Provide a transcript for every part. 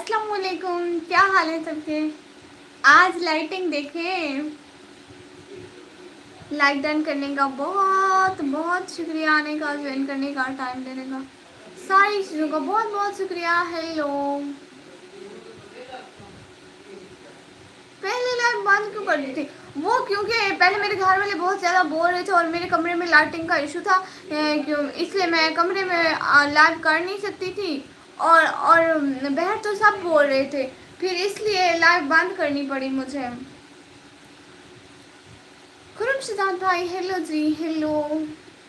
अस्सलाम वालेकुम, क्या हाल है सबके। आज लाइटिंग देखें। लाइक डन करने का बहुत बहुत शुक्रिया, आने का, ज्वाइन करने का, टाइम देने का, सारी चीज़ों का बहुत बहुत शुक्रिया। हेलो, पहले लाइट बंद क्यों कर दी थी? वो क्योंकि पहले मेरे घर वाले बहुत ज़्यादा बोल रहे थे और मेरे कमरे में लाइटिंग का इशू था, क्यों इसलिए मैं कमरे में लाइव कर नहीं सकती थी। और बाहर तो सब बोल रहे थे, फिर इसलिए लाइव बंद करनी पड़ी मुझे। खुरम सिद्धांत भाई, हेलो जी, हेलो,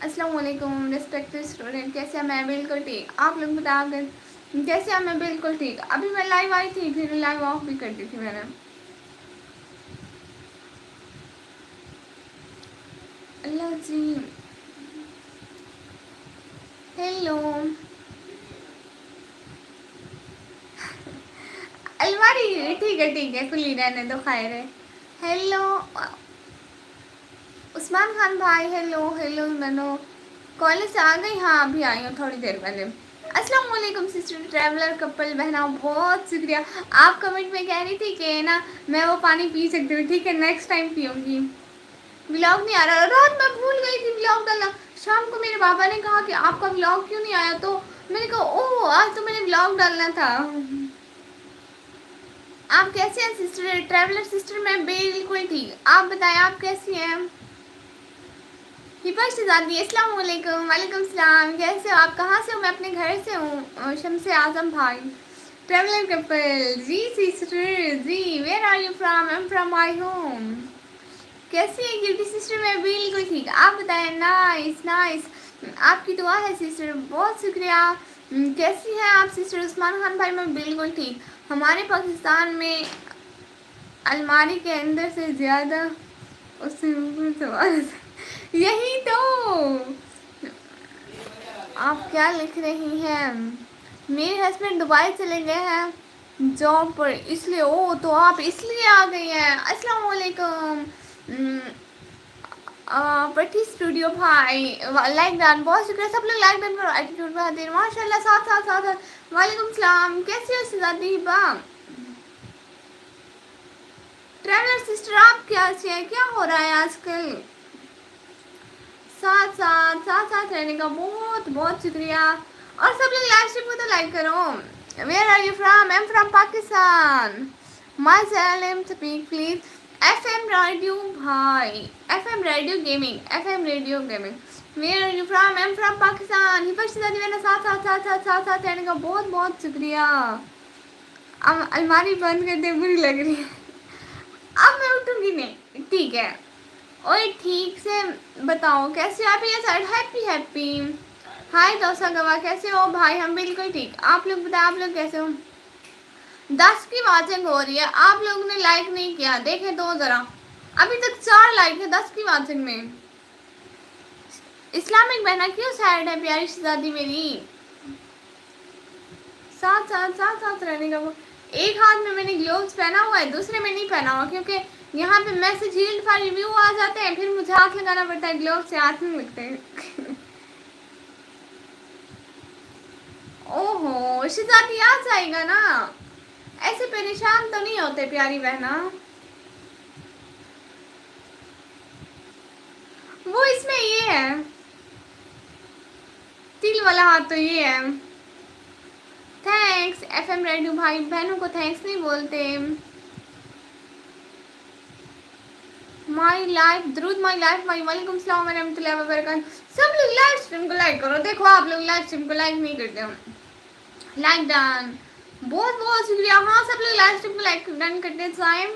अस्सलाम वालेकुम रिस्पेक्टेड स्टूडेंट, कैसे हैं? मैं बिल्कुल ठीक, आप लोग बताओ कैसे हैं? मैं बिल्कुल ठीक। अभी मैं लाइव आई थी, फिर लाइव ऑफ भी कर दी थी मैंने। अल्लाह जी, हेलो, अलमारी ठीक है, खुली रहने दो, खैर है। हेलो उस्मान खान भाई, हेलो हेलो, मैनो कॉलेज से आ गई? हाँ अभी आई हूँ थोड़ी देर पहले। अस्सलाम वालेकुम सिस्टर, ट्रैवलर कपल बहना, बहुत शुक्रिया। आप कमेंट में कह रही थी कि ना मैं वो पानी पी सकती हूँ, ठीक है नेक्स्ट टाइम पीऊँगी। व्लॉग नहीं आ रहा, रात में भूल गई थी व्लॉग डालना। शाम को मेरे पापा ने कहा कि आपका व्लॉग क्यों नहीं आया, तो मैंने कहा ओह आज तो मैंने व्लॉग डालना था। आप कैसे हैं सिस्टर, ट्रैवलर सिस्टर? मैं बिल्कुल ठीक, आप बताएं आप कैसी हैं? हिफा शहजादी, अस्सलाम वालेकुम। वालेकुम सलाम, कैसे हो आप? कहाँ से हो? मैं अपने घर से हूँ, शम्से आजम भाई। ट्रैवलर कपल जी, सिस्टर जी, where are you from? I am from my home. कैसी है क्यूटी सिस्टर? मैं बिल्कुल ठीक, आप बताएं। नाइस नाइस, आपकी दुआ है सिस्टर, बहुत शुक्रिया। कैसी हैं आप सिस्टर? उस्मान खान भाई, मैं बिल्कुल ठीक। हमारे पाकिस्तान में अलमारी के अंदर से ज़्यादा उससे ऊपर सवाल, यही तो। आप क्या लिख रही हैं? मेरे हस्बैंड दुबई चले गए हैं जॉब पर, इसलिए। ओ तो आप इसलिए आ गई हैं। अस्सलाम वालेकुम पटी स्टूडियो भाई, लाइक डन, बहुत शुक्रिया। सब लोग लाइक डन करो, एटीट्यूड बहादुर माशाल्लाह, साथ साथ साथ। वालेकुम सलाम, कैसी हो शहजादी हिबा? ट्रैवलर सिस्टर आप कैसी हैं? क्या हो रहा है आजकल? साथ साथ साथ साथ रहने का बहुत बहुत शुक्रिया। और सब लोग लाइव स्ट्रीम को तो लाइक करो। Where are you from? I am from Pakistan. My channel speak please. F M radio भाई, F M radio gaming, F M radio gaming. Where are you from? I am from Pakistan. हिफाजत मैंने साथ साथ साथ साथ साथ साथ रहने का बहुत बहुत शुक्रिया। अब अलमारी बंद कर दे, बुरी लग रही है। अब मैं उठूंगी नहीं, ठीक है। और ठीक से बताओ कैसे आप? ये साइड हैप्पी हैप्पी। हाय दोसा गवा, कैसे हो भाई? हम बिल्कुल ठीक, आप लोग बताओ आप लोग कैसे हो? 10 की वाचिंग हो रही है, आप लोगों ने लाइक नहीं किया, देखे तो जरा, अभी तक 4 लाइक है 10 की वाचिंग में। इस्लामिक बहना क्यों सैड है प्यारी शहजादी मेरी? साथ साथ साथ साथ रहने का वो। एक हाथ में मैंने ग्लोव्स पहना हुआ है, दूसरे में नहीं पहना हुआ, क्योंकि यहाँ पे मैसेज हील्ड फॉर रिव्यू आ जाते हैं, फिर मुझे हाथ लगाना पड़ता है, ग्लोव से हाथ नहीं लगते हैं। ओहो शहजादी आ जाएगा ना, ऐसे परेशान तो नहीं होते प्यारी बहना। वो इसमें ये है, तिल वाला हाथ तो ये है। थैंक्स एफ एम रेडियो भाई, बहनों को थैंक्स नहीं बोलते। माई लाइफ द्रुद माई लाइफ भाई, वालेकुम सलाम वरहमतुल्लाहि वबरकातुहू। सब लोग लाइव स्ट्रीम को लाइक करो, देखो आप लोग लाइव स्ट्रीम को लाइक नहीं करते हो। लाइक डन, बहुत बहुत शुक्रिया। हाँ सब लोग लाइव स्ट्रीम को लाइक डन करते हैं। टाइम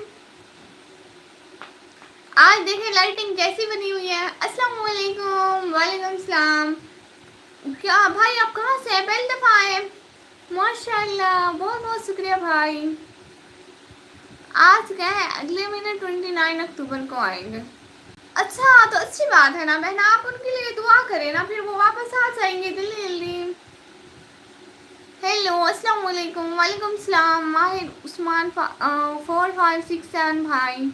आज देखें लाइटिंग कैसी बनी हुई है। अस्सलाम वालेकुम, वालेकुम सलाम। क्या भाई आप कहाँ से हैं? पहली दफ़ा आए? माशाल्लाह, बहुत बहुत शुक्रिया भाई। आज क्या है, अगले महीने 29 अक्टूबर को आएंगे। अच्छा तो अच्छी बात है ना बहना, आप उनके लिए दुआ करें ना, फिर वो वापस आ जाएंगे जल्दी जल्दी। हेलो अस्सलाम वालेकुम, वालेकुम सलाम। माहिर उस्मान 4567 भाई,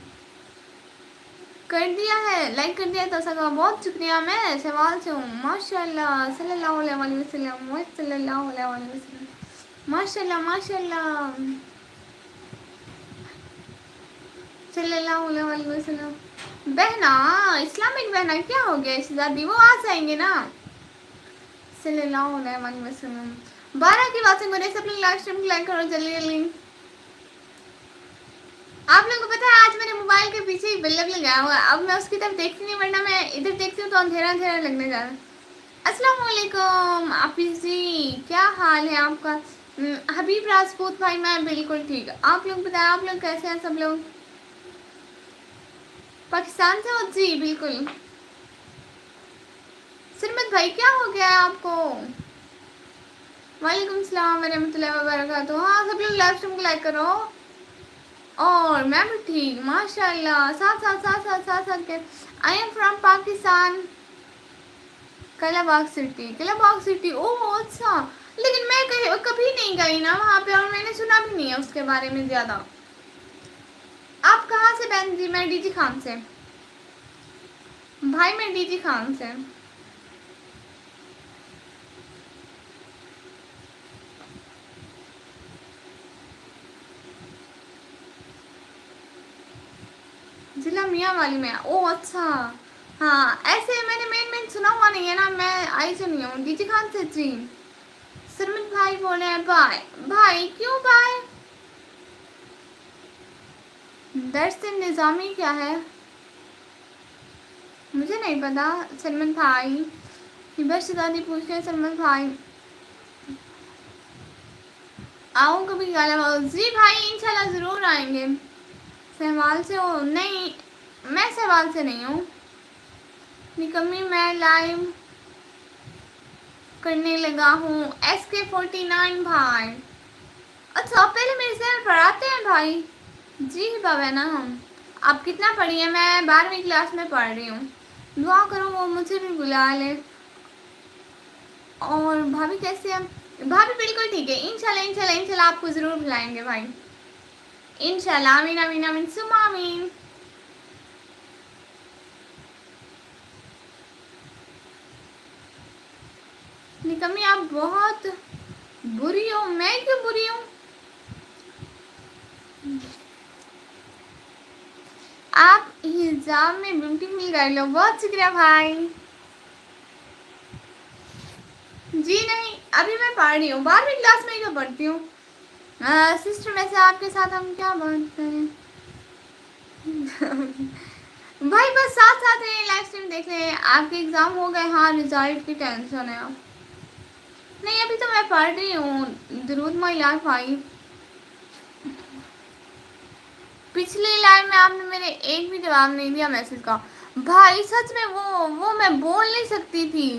कर दिया है, लाइक कर दिया तो सका, बहुत शुक्रिया। मैं सवाल से हूँ, माशाल्लाह, सल्लल्लाहु अलैहि वसल्लम, सल्लल्लाहु अलैहि वसल्लम। माशाल्लाह माशाल्लाह। सल्लल्लाहु अलैहि वसल्लम। बहना, इस्लामिक बहना क्या हो गया शहजादी, वो आ जाएंगे ना। सल्लल्लाहु अलैहि वसल्लम। 12 की बातें करें, सब लोग लाइव स्ट्रीम को लाइक करो जल्दी जल्दी। आप लोगों को पता है आज मेरे मोबाइल के पीछे ही बल्ब लगाया हुआ है, अब मैं उसकी तरफ देखती नहीं, वरना मैं इधर देखती हूँ तो अंधेरा अंधेरा लगने जा रहा है। अस्सलाम वालेकुम आफिज जी, क्या हाल है आपका? हबीब राजपूत भाई, मैं बिल्कुल ठीक। आप लोग बताएं, आप लोग कैसे हैं सब लोग? पाकिस्तान से हो जी? बिल्कुल। सिरमत भाई क्या हो गया है आपको? वालेकुम सलाम रहमतुल्लाहि व बरकातहू। हाँ सब लोग लाइव स्ट्रीम को लाइक करो। और मैं भी ठीक माशाल्लाह। साथ साथ साथ साथ साथ साथ के। I am from Pakistan, Kalabagh city. Kalabagh city, oh अच्छा। लेकिन मैं कहीं कभी नहीं गई ना वहाँ पे, और मैंने सुना भी नहीं है उसके बारे में ज़्यादा। आप कहाँ से बहन जी? मैं डीजी खान से भाई, मैं डीजी खान से। जिला मियाँ वाली में, ओह अच्छा। हाँ ऐसे मैंने मेन सुना हुआ नहीं है ना, मैं आई सुनी हूँ डीजी खान से जी। सरमत भाई बोले हैं बाय। भाई क्यों बाय? दर्स निज़ामी क्या है मुझे नहीं पता। सलमान भाई बस दादी पूछ रहे हैं। सलमान भाई आओ कभी गाला जी? भाई इंशाल्लाह ज़रूर आएंगे। सहवाल से हो? नहीं मैं सहवाल से नहीं हूँ, निकम्मी। मैं लाइव करने लगा हूँ। SK49 भाई। अच्छा आप पहले मेरे से पढ़ाते हैं भाई? जी बाबा ना हम। आप कितना पढ़ी हैं? मैं 12वीं क्लास में पढ़ रही हूँ। दुआ करो वो मुझे भी बुला ले। और भाभी कैसे हैं? भाभी बिल्कुल ठीक है, इंशाल्लाह इंशाल्लाह इंशाल्लाह आपको ज़रूर बुलाएंगे भाई, इंशाल्लाह। आमीन आमीन आमीन सुमा आमीन। निकम्मी आप बहुत बुरी हो। मैं क्यों बुरी हूँ? आप हिजाब में ब्यूटीफुल कर लो। बहुत शुक्रिया भाई। जी नहीं, अभी मैं पढ़ रही हूँ, 12वीं क्लास में ही तो पढ़ती हूँ। सिस्टर वैसे आपके साथ हम क्या बात करें? भाई बस साथ साथ रहे, लाइव स्ट्रीम देख रहे हैं। आपके एग्ज़ाम हो गए? हाँ रिजल्ट की टेंशन है। नहीं अभी तो मैं पढ़ रही हूँ दरूद माई लाइफ भाई। पिछली लाइव में आपने मेरे एक भी जवाब नहीं दिया मैसेज का भाई। सच में वो मैं बोल नहीं सकती थी,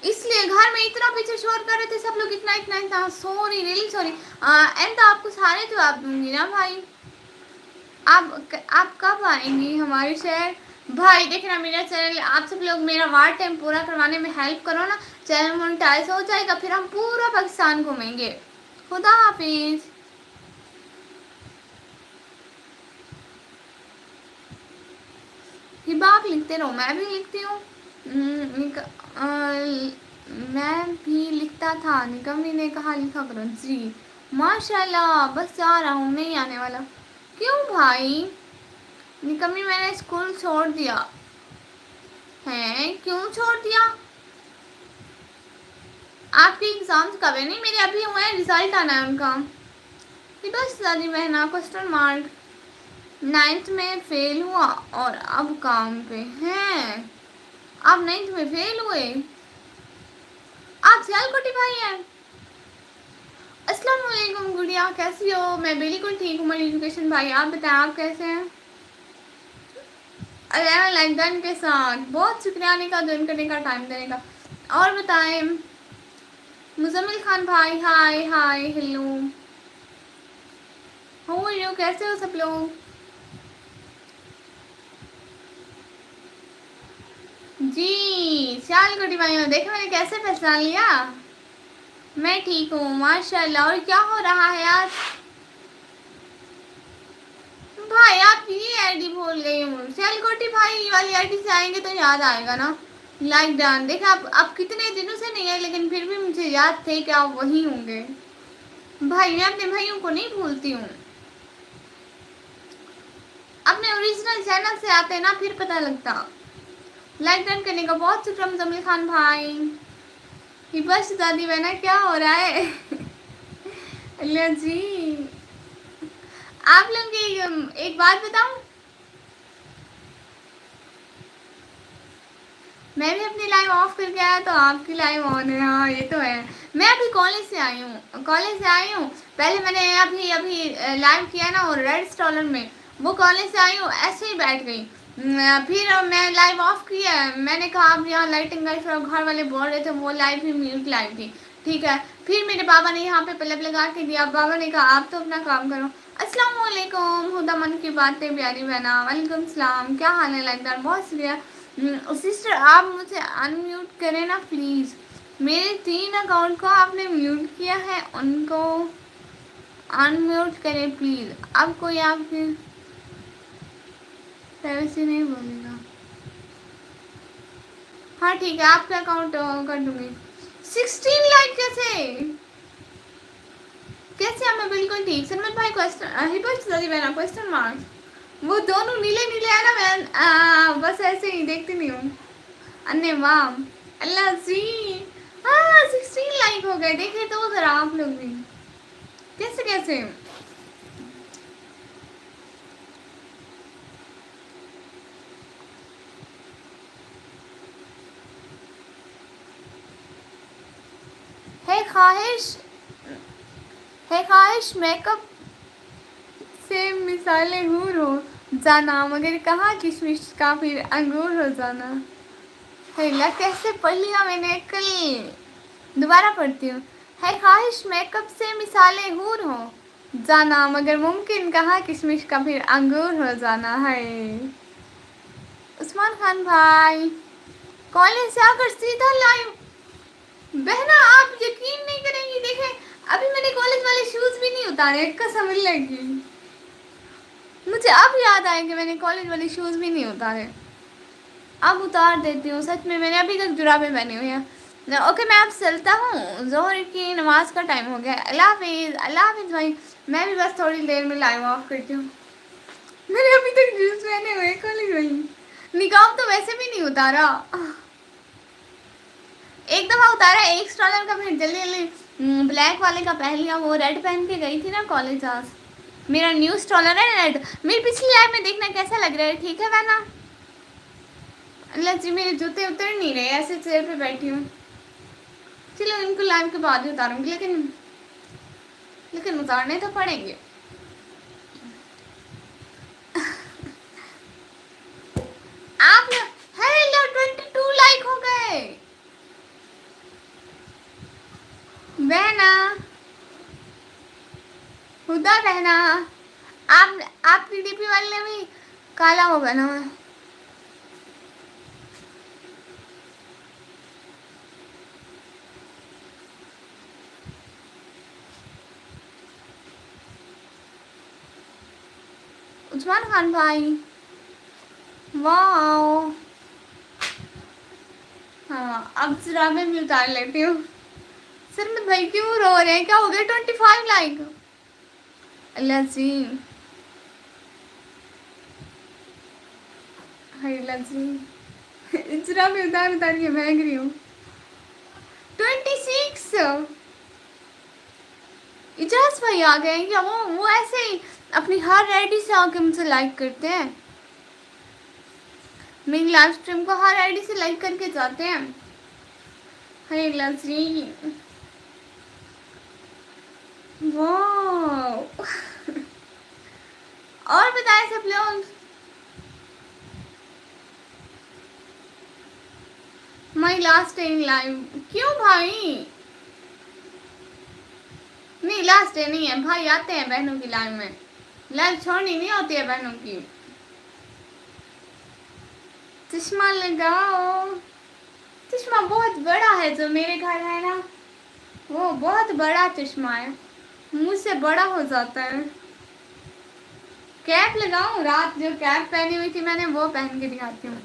इसलिए घर में इतना पीछे शोर कर रहे थे सब लोग, इतना इतना इतना। Sorry really sorry. एंड तो आपको सारे जवाब दूंगी ना भाई। आप कब आएंगी हमारे शहर? भाई देखना मेरा चैनल, आप सब लोग मेरा वार टाइम पूरा करवाने में हेल्प करो ना, चैनल मोनेटाइज हो जाएगा, फिर हम पूरा पाकिस्तान घूमेंगे। खुदा हाफिज। हिबा आप लिखते रहो, मैं भी लिखती हूँ। मैं भी लिखता था, निकम्मी ने कहा लिखा करो जी। माशाल्लाह बस जा रहा हूँ, नहीं आने वाला। क्यों भाई? निकम्मी मैंने स्कूल छोड़ दिया है। क्यों छोड़ दिया? आपके एग्जाम्स कब है? नहीं मेरे अभी हुए हैं, रिजल्ट आना है उनका। बस दादी बहना क्वेश्चन मार्क। 9th में फेल हुआ और अब काम पे हैं। आप 9th में फेल हुए? आप सियालकोटी भाई हैं? अस्सलाम वालेकुम गुड़िया, कैसी हो? मैं बिल्कुल ठीक हूँ मेरी एजुकेशन भाई। आप बताएं आप कैसे हैं? 11 लाइक डन के साथ बहुत शुक्रिया आने का, ज्वाइन करने का, टाइम देने का। और बताएं मुजम्मिल खान भाई, hi hi hello, how are you? कैसे हो सब लोग? जी सियालकोटी भाई, देखे मैंने कैसे पहचान लिया। मैं ठीक हूँ माशाल्लाह। और क्या हो रहा है आज? भाई आप ये आईडी भूल गई हूँ, सियालकोटी भाई वाली आईडी से आएंगे तो याद आएगा ना। लाइक डान देखा, आप कितने दिनों से नहीं है लेकिन फिर भी मुझे याद थे कि आप वही होंगे। भाई मैं अपने भाइयों को नहीं भूलती हूँ, अपने ओरिजिनल चैनल से आते ना फिर पता लगता। लाइक डन करने का बहुत शुक्रिया मुजम्मिल खान भाई। बस दादी बहना क्या हो रहा है? अल्लाह जी, आप लोग की एक बात बताऊं, मैं भी अपनी लाइव ऑफ करके आया तो आपकी लाइव ऑन है। हाँ ये तो है। मैं अभी कॉलेज से आई हूँ, पहले मैंने अभी अभी लाइव किया ना और रेड स्टॉलर में, वो कॉलेज से आई हूँ ऐसे ही बैठ गई। फिर मैं लाइव ऑफ किया, मैंने कहा अब यहाँ लाइटिंग गई, फिर घर वाले बोल रहे थे वो लाइव भी म्यूट लाइव थी। ठीक है, फिर मेरे बाबा ने यहाँ पे पलब लगा के दिया, बाबा ने कहा आप तो अपना काम करो। अस्सलाम वालेकुम हुदा मन की बातें प्यारी बहना, वालेकुम सलाम, क्या हाल है? लाइक बहुत शुक्रिया। सिस्टर आप मुझे अनम्यूट करें ना प्लीज़, मेरे 3 अकाउंट को आपने म्यूट किया है, उनको अनम्यूट करें प्लीज़। अब कोई आपके प्राइवेसी नहीं बोलेगा। हाँ ठीक है, आपका अकाउंट कर दूंगी। 16 लाइक कैसे कैसे? हमें बिल्कुल ठीक। सलमान भाई क्वेश्चन क्वेश्चन मार्क्स, वो दोनों नीले नीले है ना, मैं बस ऐसे ही देखती नहीं हूँ। अन्य वाह, अल्लाह जी, हाँ 16 लाइक हो गए, देखे तो जरा आप लोग भी कैसे कैसे। है ख्वाहिश है ख्वाहिश मेकअप से मिसाले हूर हो जाना, मगर कहाँ किशमिश का फिर अंगूर हो जाना। है ला कैसे पढ़ लिया मैंने कल, दोबारा पढ़ती हूँ। है ख्वाहिश मेकअप से मिसाले हूर हो जाना, मगर मुमकिन कहाँ किशमिश का फिर अंगूर हो जाना है। उस्मान खान भाई कॉलेज से आकर सीधा लाइव, बहना आप यकीन नहीं करेंगी, देखे अभी मैंने कॉलेज वाले शूज भी नहीं उतारे, कसम लगी मुझे अब याद आया कि मैंने कॉलेज वाले शूज भी नहीं उतारे। अब उतार देती हूँ, सच में मैंने अभी तक जुराबे पहनी हुई हैं। ओके मैं अब चलता हूँ, जोहर की नमाज का टाइम हो गया। अल्लाह हाफिज़ भाई, मैं भी बस थोड़ी देर में लाइव ऑफ करती हूँ। मैंने अभी तक जूस पहने हुए कॉलेज वाली, निकाब तो वैसे भी नहीं उतारा, एक दफ़ा उतारा एक स्टॉलर का, फिर जल्दी जल्दी ब्लैक वाले का पहन लिया। वो रेड पहन के गई थी ना कॉलेज आज, मेरा न्यू स्टॉलर है रेड। मेरी पिछली लाइव में देखना कैसा लग रहा है, ठीक है वरना। अल्लाह जी मेरे जूते उतर नहीं रहे, ऐसे चेयर पे बैठी हूँ। चलो इनको लाइव के बाद ही उतारूंगी, लेकिन उतारने तो पड़ेंगे। आप हेलो 22 लाइक हो गए बहना, हुदा बहना। आप डीपी वाले भी काला हो बना है। उस्मान खान भाई वाह, हाँ अब जरा मैं भी उतार लेती हूँ। सरमत भाई क्यों रो रहे हैं, क्या हो गया? 25 लाइक, अल्लाह जी, हाय अल्लाह जी, जरा मैं उतार उतार के महक रही हूँ। 26 इजाज भाई आ गए हैं क्या? वो ऐसे ही अपनी हर आईडी से आके मुझे लाइक करते हैं, मेरी लाइव स्ट्रीम को हर आईडी से लाइक करके जाते हैं। हाय अल्लाह जी, वाह और बताएं सब लोग, my last day in live. क्यों भाई? नहीं लास्ट डे नहीं है भाई, आते हैं बहनों की लाइव में, लाइव छोड़नी नहीं होती है बहनों की। चश्मा लगाओ, चश्मा बहुत बड़ा है जो मेरे घर है ना, वो बहुत बड़ा चश्मा है, मुझसे बड़ा हो जाता है। कैप लगाऊं? रात जो कैप पहनी हुई थी मैंने वो पहन के दिखाती हूँ।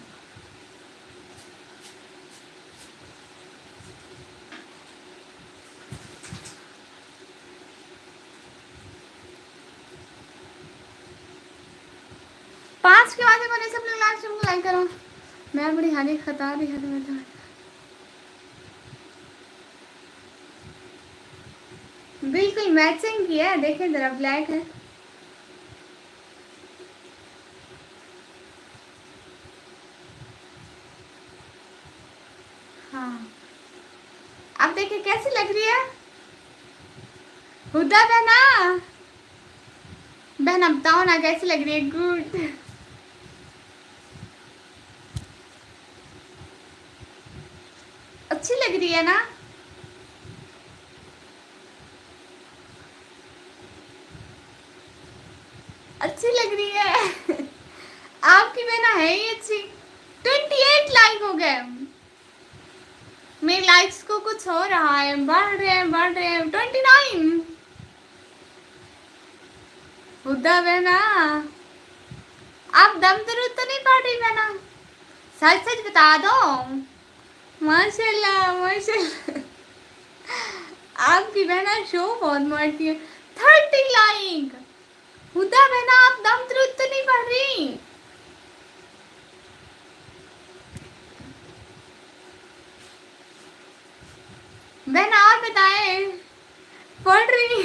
5 के बाद मैंने सब लोग लाइव स्ट्रीम को लाइक करो। मैं बड़ी हानि खता रही है। बिल्कुल मैचिंग की है, देखें जरा ब्लैक है। हाँ अब देखिए कैसी लग रही है हुदा बहना। बहना बताओ ना कैसी लग रही है। गुड, अच्छी लग रही है ना। अच्छी लग रही है। आपकी बहना है ही अच्छी। 28 लाइक हो गए। मेरे लाइक्स को कुछ हो रहा है, बढ़ रहे हैं बढ़ रहे हैं। 29। हुदा बहना आप दम दरूद तो नहीं पढ़ रही बहना, सच सच बता दो। माशाल्लाह माशाल्लाह, आपकी बहना शो बहुत मारती है। 30 लाइक। हुदा बहना आप दम दरूद तो नहीं पढ़ रही। बहना और बताए पढ़ रही।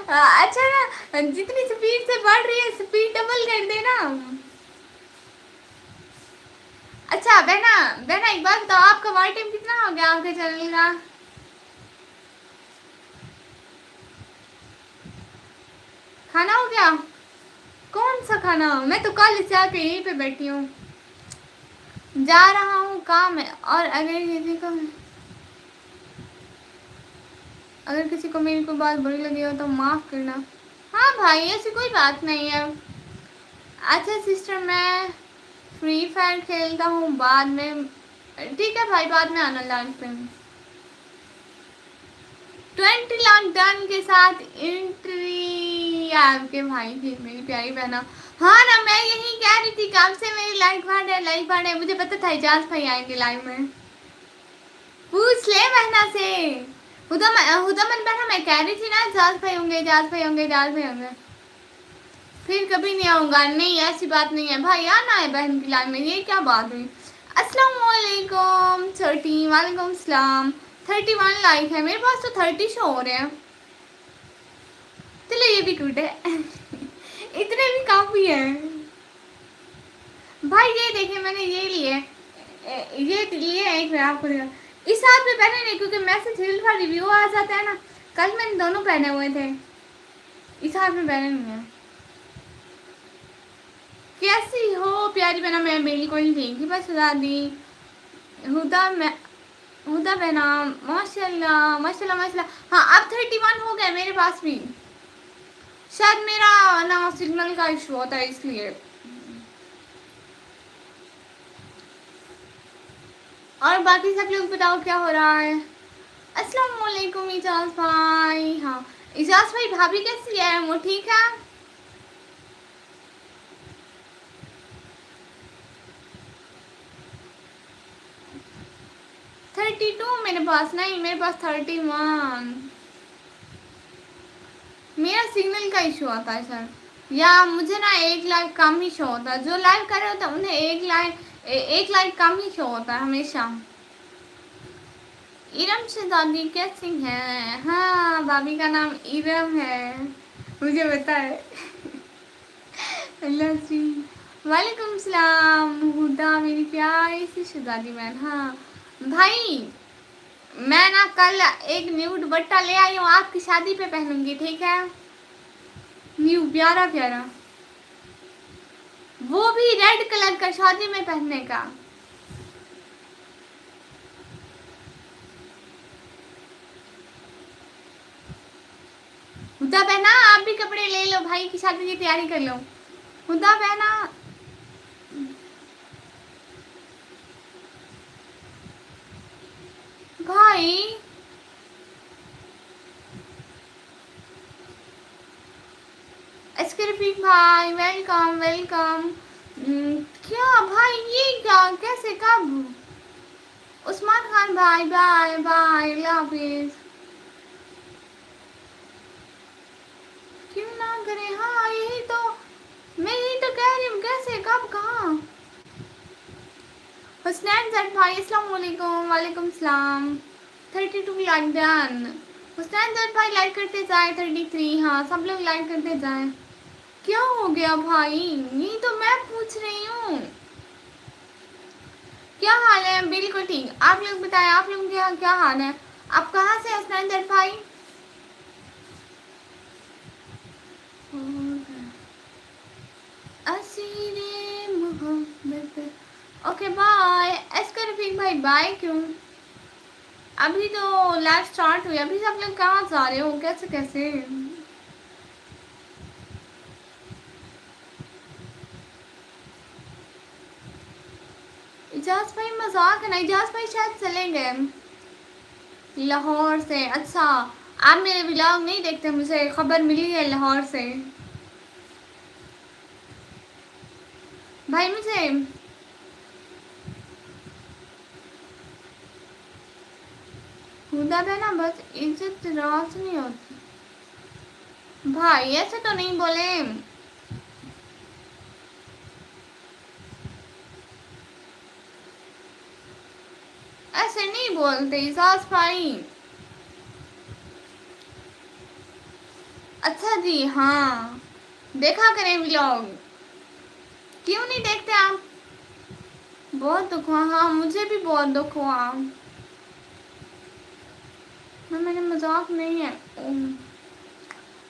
अच्छा ना, जितनी स्पीड से बढ़ रही है स्पीड डबल कर देना। अच्छा बहना, बहना एक बात बताओ, आपका वाई टाइम कितना हो गया आपके चैनल का? खाना हो गया? कौन सा खाना? मैं तो कल से आके यहीं पे बैठी हूँ, जा रहा हूँ काम है। और अगर किसी को मेरी कोई बात बुरी लगी हो तो माफ़ करना। हाँ भाई ऐसी कोई बात नहीं है। अच्छा सिस्टर मैं फ्री फायर खेलता हूँ बाद में। ठीक है भाई बाद में आना लाइव पे। 20 लाख डन के साथ एंट्री आपके भाई की मेरी प्यारी बहना। हाँ ना मैं यही कह रही थी कब से मेरी लाइक बढ़ है। मुझे पता था इजाज भाई आएंगे लाइव में। पूछ ले बहना से। हुदा मन बहना मैं कह रही थी ना इजाज भाई होंगे इजाज भाई होंगे इजाज भाई होंगे। फिर कभी नहीं आऊँगा। नहीं ऐसी बात नहीं है भाई, आना है बहन की लाइन में। ये क्या बात हुई? अस्सलाम वालेकुम 30 वालेकुम सलाम। 31 लाइक है मेरे पास तो 30 शो हो रहे हैं। चलो ये भी गुड है। इतने भी काफ़ी है भाई। ये देखिए मैंने ये लिए, ये लिए एक मैं आपको दिखा। इस हाथ में पहने नहीं क्योंकि मैसेज हिल का रिव्यू आ जाता है ना। कल मैंने दोनों पहने हुए थे, इस हाथ में पहने नहीं है। कैसी हो प्यारी बहना? मैं बिल्कुल ठीक ही बस बता दी। हुदा मैं हुदा बहना माशाल्लाह माशाल्लाह माशाल्लाह। हाँ अब 31 हो गए मेरे पास भी। शायद मेरा ना सिग्नल का इशू होता है इसलिए। और बाकी सब लोग बताओ क्या हो रहा है? अस्सलाम वालेकुम इजाज भाई। हाँ इजाज भाई भाभी कैसी है? वो ठीक है? 32 मेरे पास नहीं, मेरे पास 31। मेरा सिग्नल का इशू आता है सर, या मुझे ना एक लाइक कम ही शो होता है। जो लाइव कर रहे होते हैं उन्हें एक लाइक कम ही शो होता है हमेशा। इरम शहजादी कैसी हैं? हाँ भाभी का नाम इरम है, मुझे पता है। अल्लाह जी। वालेकुम सलाम हुदा मेरी प्यारी सी शहजादी बहन। हाँ भाई मैं ना कल एक न्यू दुपट्टा ले आई हूँ, आपकी शादी पे पहनूंगी ठीक है? न्यू प्यारा प्यारा, वो भी रेड कलर का, शादी में पहनने का। हुदा बहना आप भी कपड़े ले लो, भाई की शादी की तैयारी कर लो। हुदा बहना भाई इसके रफीक भाई वेलकम वेलकम। क्या भाई ये क्या कैसे कब? उस्मान खान भाई बाय बाय अल्लाह हाफिज। क्यों ना करें, हाँ यही तो हुसनैन जट भाई अस्सलाम वालेकुम। वालेकुम सलाम। 32 लाइक डन। हुसनैन जट भाई लाइक करते जाए। 33। हाँ सब लोग लाइक करते जाए। क्या हो गया भाई? ये तो मैं पूछ रही हूँ। क्या हाल है? बिल्कुल ठीक। आप लोग बताएं, आप लोगों के यहाँ क्या हाल है? आप कहाँ से हुसनैन जट भाई? असीरे मोहब्बत। Okay bye. एसकर रफीक भाई बाय। क्यों? अभी तो लाइव स्टार्ट हुई। अभी सब लोग कहाँ जा रहे हो? कैसे कैसे? इजाज भाई मजाक है ना? इजाज भाई शायद चले गए लाहौर से। अच्छा, आप मेरे व्लॉग नहीं देखते? मुझे खबर मिली है लाहौर से। भाई मुझे खुदा पे ना बस इज्जत राज नहीं होती। भाई ऐसे तो नहीं बोले। ऐसे नहीं बोलते इजाज भाई। अच्छा जी हाँ, देखा करें व्लॉग। क्यों नहीं देखते आप? बहुत दुख हुआ। हाँ मुझे भी बहुत दुख हुआ। मैंने मजाक नहीं है।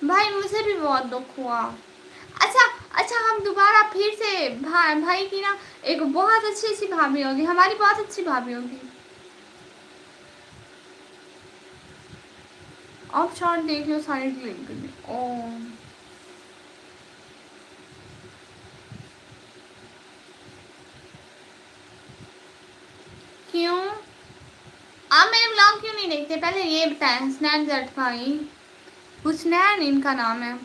भाई मुझे भी बहुत दुख हुआ। अच्छा अच्छा, हम दोबारा फिर से भाई की ना एक बहुत अच्छी सी भाभी होगी, हमारी बहुत अच्छी भाभी होगी। आप शॉर्ट देख लो, सारे डिलीट कर दो। ओ क्यों? आप मेरे ब्लॉग क्यों नहीं देखते? पहले ये बताएं। स्नैपचैट भाई हुसनैन इनका नाम है।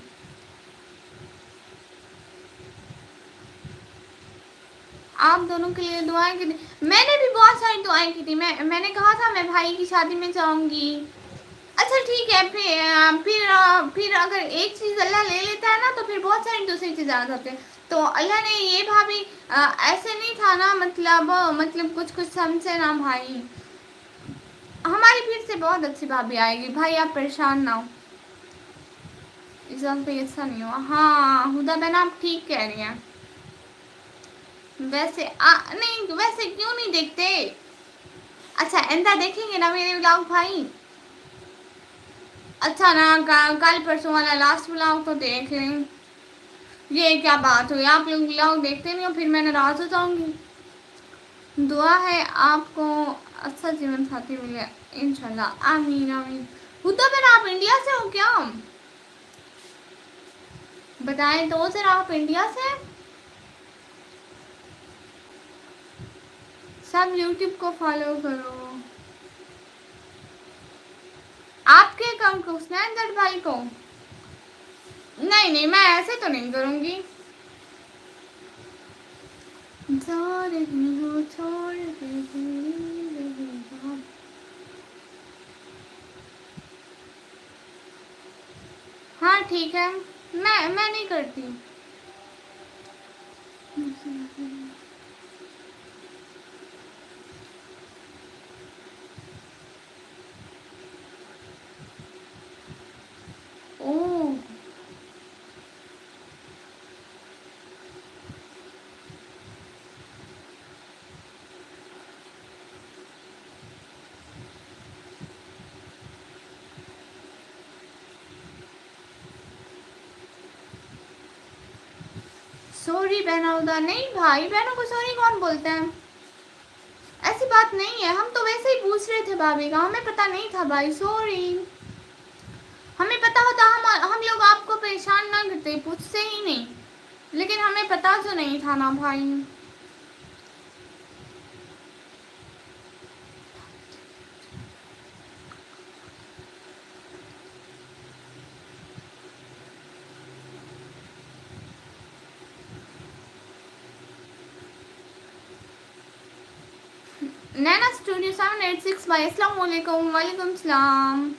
आप दोनों के लिए दुआएं की थी। मैंने भी बहुत सारी दुआएं की थी। मैंने कहा था मैं भाई की शादी में जाऊंगी। अच्छा ठीक है, फिर अगर एक चीज़ अल्लाह ले लेता है ना तो फिर बहुत सारी दूसरी चीज़ें आ जाती हैं। तो अल्लाह ने ये भाभी ऐसे नहीं था ना, मतलब कुछ कुछ समझे ना भाई। हमारी फिर से बहुत अच्छी भाभी आएगी भाई, आप परेशान ना हो। एग्जाम पे ऐसा नहीं हुआ। हाँ हुदा बहन आप ठीक कह रही हैं। वैसे नहीं, वैसे क्यों नहीं देखते? अच्छा एंदा देखेंगे ना मेरे ब्लॉग भाई? अच्छा ना, कल परसों वाला लास्ट ब्लॉग तो देख लें। ये क्या बात हुई? आप लोग ब्लॉग देखते नहीं हो, फिर मैं नाराज हो जाऊंगी। दुआ है आपको अच्छा जीवन साथी मिले इंशाल्लाह। आमीन आमीन। हुदा बहन आप इंडिया से हो क्या? बताएं तो जरा, आप इंडिया से? सब यूट्यूब को फॉलो करो। आपके अकाउंट को, स्नैपचैट भाई को? नहीं नहीं, मैं ऐसे तो नहीं करूंगी। जा रही हो छोड़ के। हाँ ठीक है, मैं नहीं करती। ओह सॉरी बहनौदा। नहीं भाई, बहनों को सॉरी कौन बोलते हैं? ऐसी बात नहीं है, हम तो वैसे ही पूछ रहे थे भाभी का, हमें पता नहीं था भाई, सॉरी। हमें पता होता हम लोग आपको परेशान ना करते, पूछते ही नहीं। लेकिन हमें पता तो नहीं था ना भाई। नैना स्टूडियो 786 भाई अस्सलाम वालेकुम। वालेकुम सलाम।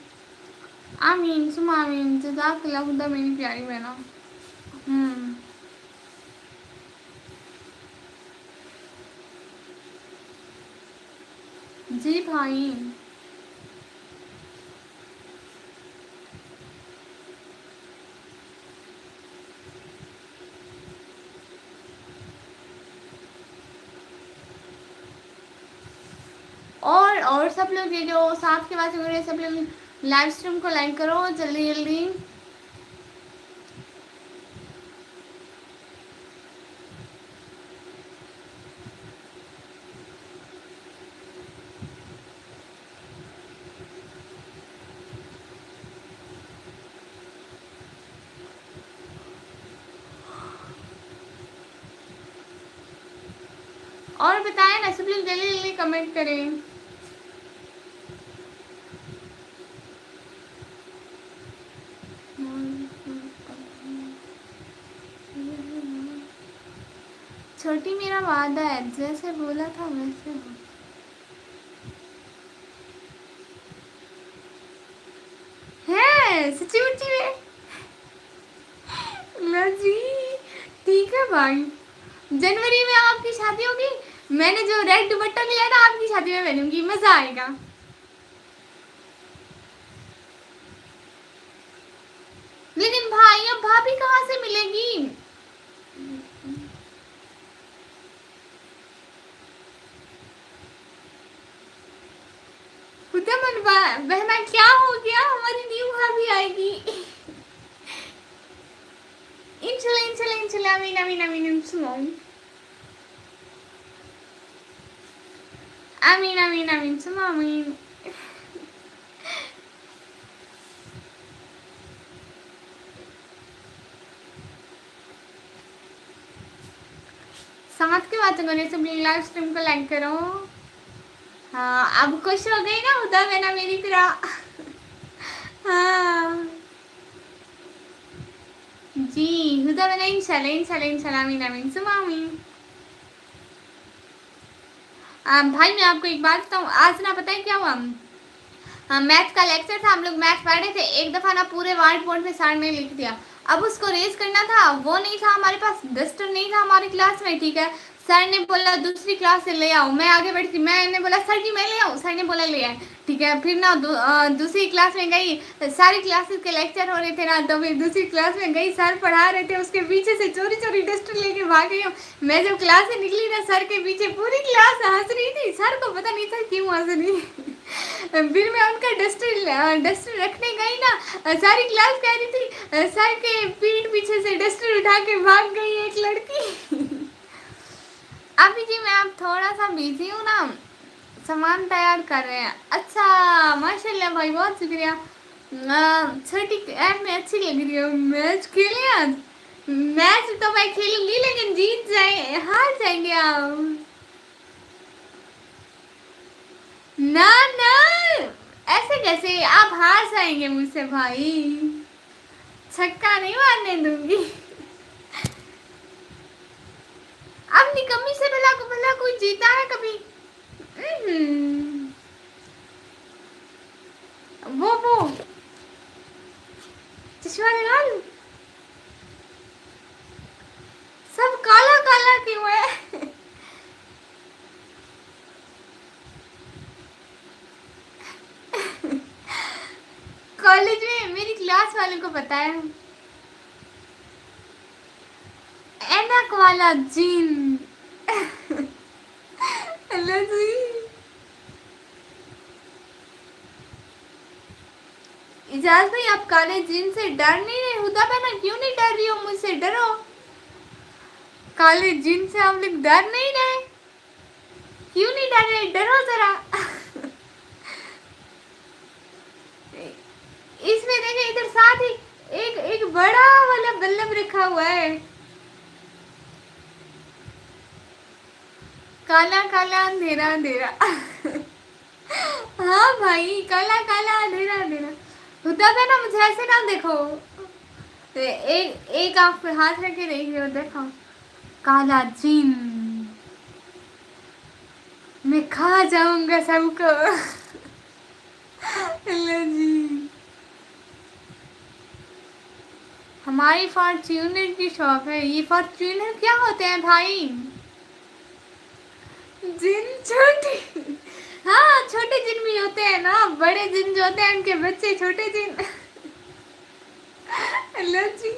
आमीन सुमा आमीन। जज़ाकल्लाह खुदा मेरी प्यारी बहना। जी भाई। और सब लोग, ये जो साथ के बात हो रहे सब लोग लाइव स्ट्रीम को लाइक करो जल्दी जल्दी। और बताएं ना सब लोग जल्दी जल्दी कमेंट करें। छोटी मेरा वादा है, जैसे बोला था वैसे हो। है सच्ची मुच्ची में? लो जी, ठीक है भाई। जनवरी में आपकी शादी होगी, मैंने जो रेड दुपट्टा लिया था आपकी शादी में पहनूंगी, मजा आएगा। लेकिन भाई अब भाभी कहाँ से मिलेगी? खुदा मन बहना क्या हो गया, हमारी न्यू भाभी आएगी। इंशाल्लाह इंशाल्लाह इंशाल्लाह, आमीन आमीन आमीन सुनाऊं। आमीन आमीन आमीन सुनो आमीन। साथ की बातें करने से लाइव स्ट्रीम को लाइक करो। हाँ अब खुश हो गई ना उदा बहना मेरी तरह। हाँ जी, हुदा बहना इंशाल्लाह इंशाल्लाह इंशाल्लाह, आमीन आमीन सुनो आमीन। भाई मैं आपको एक बात बताऊँ, आज ना पता है क्या हुआ, मैथ का लेक्चर था, हम लोग मैथ पढ़ रहे थे, एक दफा ना पूरे व्हाइट बोर्ड पे सर ने लिख दिया। अब उसको रेज करना था, वो नहीं था हमारे पास, डस्टर नहीं था हमारी क्लास में, ठीक है। सर ने बोला दूसरी क्लास से ले आओ, मैं आगे बैठी थी, मैंने बोला सर जी मैं ले आऊँ, सर ने बोला ले आए, ठीक है। फिर ना दूसरी क्लास में गई, सारी क्लासेस के लेक्चर हो रहे थे ना, तो फिर दूसरी क्लास में गई, सर पढ़ा रहे थे, उसके पीछे से चोरी चोरी डस्टर लेके भाग गई हूँ। मैं जब क्लास से निकली ना, सर के पीछे पूरी क्लास हंस रही थी, सर को पता नहीं था क्यों हंस रही। फिर मैं उनका डस्टर रखने गई ना, सारी क्लास कह रही थी सर के पीठ पीछे से डस्टर उठा के भाग गई एक लड़की। अभी जी मैं अब थोड़ा सा बिजी हूँ ना, सामान तैयार कर रहे हैं। अच्छा माशाल्लाह भाई, बहुत शुक्रिया। छोटी ऐप में अच्छी लग रही हो। मैच खेले आज? मैच तो मैं खेलूंगी लेकिन जीत जाए हार जाएंगे आप। ना ना, ऐसे कैसे, आप हार जाएंगे मुझसे भाई, छक्का नहीं मारने दूंगी। अब निकम्मी से भला को भला कोई जीता है कभी? वो चश्मा लगा लूं? सब काला काला क्यों है? कॉलेज में मेरी क्लास वालों को पता है, ऐनक वाला जिन। हेलो जी, इजाज भाई आप काले जिन से डर नहीं रहे? हुदा बहना क्यों नहीं डर रही हो मुझसे? डरो, काले जिन से हम लोग डर नहीं रहे, क्यों नहीं डर रहे? डरो जरा। इसमें देखे इधर साथ ही एक एक बड़ा वाला बल्लम रखा हुआ है, काला काला अंधेरा अंधेरा। हाँ भाई, काला काला अंधेरा अंधेरा। हुदा बहना मुझे ऐसे ना देखो, एक आंख पे हाथ रख के देख रहे हो, देखो काला जिन, मैं खा जाऊंगा सबको। हेलो जी, हमारी फॉर्च्यूनर की शॉप है। ये फॉर्च्यूनर क्या होते हैं भाई? जिन छोटी, हाँ, छोटे जिन भी होते हैं ना, बड़े जिन जो होते हैं उनके बच्चे छोटे जिन। हेलो जी।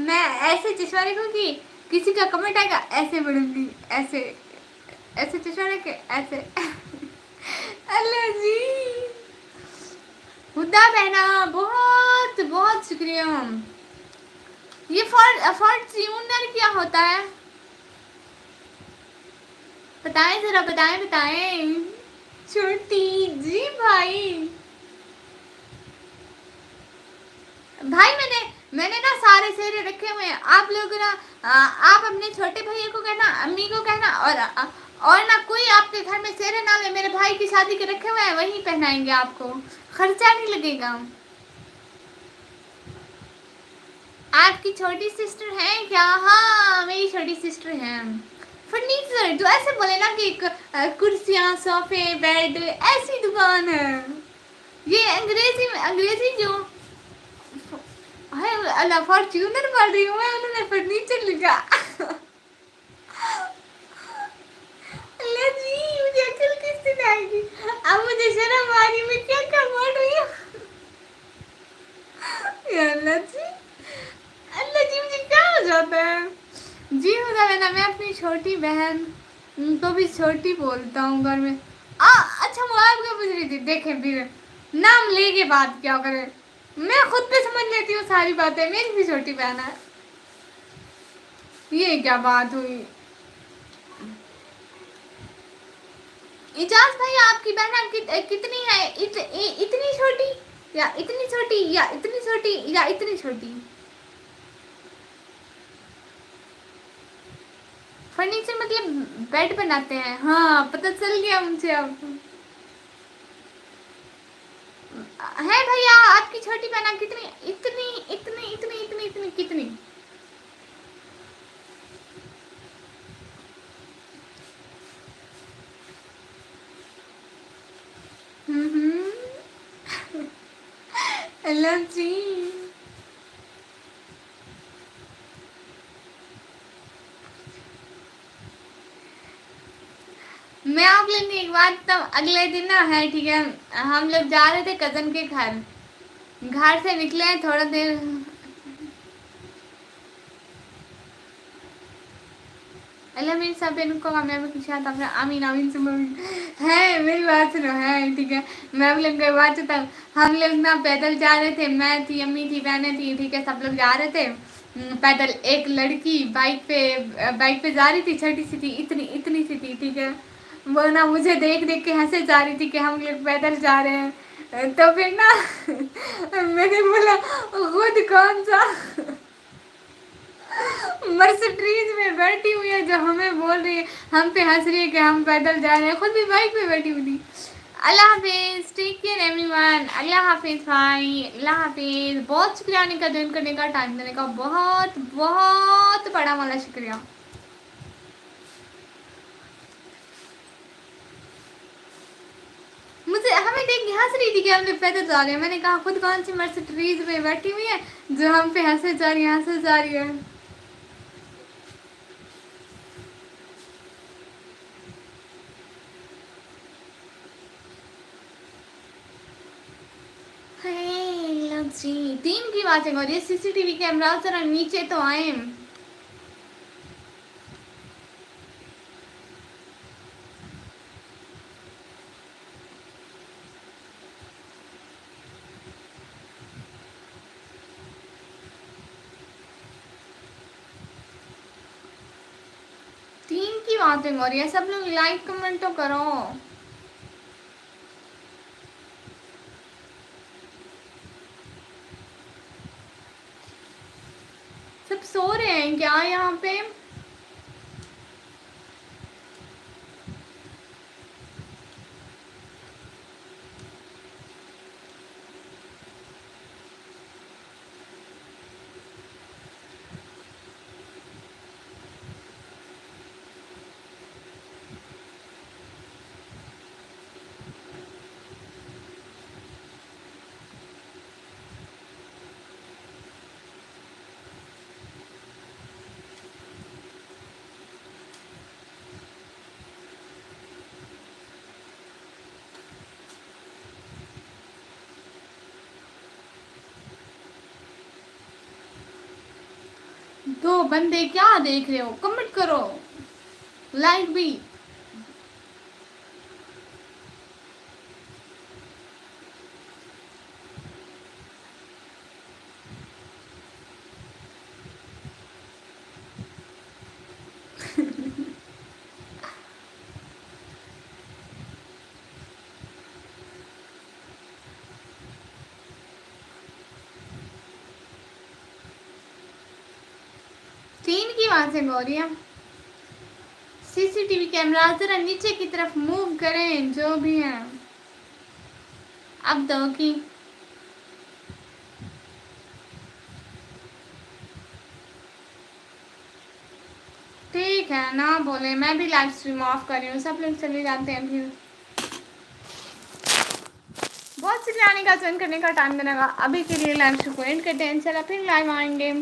मैं ऐसे चश्मा रखूंगी, किसी का कमेंट आएगा ऐसे बढ़ूंगी, ऐसे ऐसे चश्मा रख के ऐसे। हेलो जी। हुड्डा पहना, बहुत बहुत शुक्रिया। ये फॉर्च्यूनर क्या होता है? बताएं जरा, बताएं बताएं। छोटी जी भाई। भाई मैंने ना सारे सेहरे रखे हुए हैं। आप लोग ना, आप अपने छोटे भैया को कहना, अम्मी को कहना, और ना कोई आपके घर में सेहरे ना ले, मेरे भाई की शादी के रखे हुए हैं, वही पहनाएंगे आपको, खर्चा नहीं लगेगा। आपकी छोटी सिस्टर है क्या? हाँ, मेरी छोटी सिस्टर है। फर्नीचर तो ऐसे बोले ना कि कुर्सियाँ, सोफे, बेड, ऐसी दुकान है। ये अंग्रेजी में, अंग्रेजी जो है, अल्लाह फॉर्च्यूनर पढ़ रही हूँ मैं, उन्होंने फर्नीचर लिखा। अल्लाह जी, मुझे अकल किस दिन आएगी? अब मुझे शर्म आ रही, मैं क्या क्या पढ़ रही हूँ। या अल्लाह जी, अल्लाह जी, मुझे क्या हो जाता है? जी खुदा बहना, मैं अपनी छोटी बहन तो भी छोटी बोलता हूँ घर में। अच्छा, वो आप क्या पूछ रही थी? देखें फिर नाम लेके बात क्या करे, मैं खुद पे समझ लेती हूँ सारी बातें, मेरी भी छोटी बहन है। ये क्या बात हुई? इजाज भाई, आपकी बहन कितनी है? इतनी छोटी, या इतनी छोटी, या इतनी छोटी, या इतनी छोटी? फर्नीचर मतलब बेड बनाते हैं? हाँ, पता चल गया मुझे अब। है भैया, आपकी छोटी बहन कितनी, इतनी इतनी इतनी इतनी इतनी कितनी? हेलो जी। मैं आप लोग एक बात, तब अगले दिन ना है, ठीक है, हम लोग जा रहे थे कजन के घर, घर से निकले थोड़ा देर। अल्लाह मेरी सब बहनों को कामयाबी खुशी आता है, आमीन आमीन सुन है। मेरी बात सुनो, है ठीक है, मैं आप लोग को बात सुनता हूँ। हम लोग ना पैदल जा रहे थे, मैं थी, अम्मी थी, बहनें थी, ठीक है, सब लोग जा रहे थे पैदल। एक लड़की बाइक पे जा रही थी, छोटी सी थी, इतनी इतनी सी थी, ठीक है। वो ना मुझे देख देख के हंसे जा रही थी कि हम लोग पैदल जा रहे हैं। तो फिर ना मैंने बोला, खुद कौन सा मर्सिडीज में बैठी हुई है जो हमें बोल रही है, हम पे हंस रही है कि हम पैदल जा रहे हैं, खुद भी बाइक पे बैठी हुई थी। अल्लाह हाफिज, टेक केयर एवरीवन। अल्लाह हाफिज भाई, अल्लाह हाफिज। बहुत शुक्रिया आने का, ज्वाइन करने का, टाइम देने का, बहुत बहुत बड़ा वाला शुक्रिया। मुझे, हमें देख के हंस रही थी कि हम लोग पैदल जा रहे हैं। मैंने कहा, खुद कौन सी मर्सिडीज में बैठी हुई है जो हम पे हंसे जा रही है, हंसे जा रही है। हेलो जी, 3 की बातें हो रही है, सीसीटीवी कैमरा जरा नीचे तो आए। की बातें हो रही है, सब लोग लाइक कमेंट तो करो। सब सो रहे हैं क्या यहाँ पे? दो बंदे क्या देख रहे हो, कमेंट करो, लाइक भी। तीन की वहां से गौरिया। सीसीटीवी कैमरा जरा नीचे की तरफ मूव करें, जो भी है। अब दो की। ठीक है ना बोले, मैं भी लाइव स्ट्रीम ऑफ कर रही हूँ, सब लोग चले जाते हैं फिर। बहुत चिल्लाने का, ज्वाइन करने का टाइम देने का। अभी के लिए लाइव स्ट्रीम को एंड करते हैं, चला फिर लाइव आएंगे।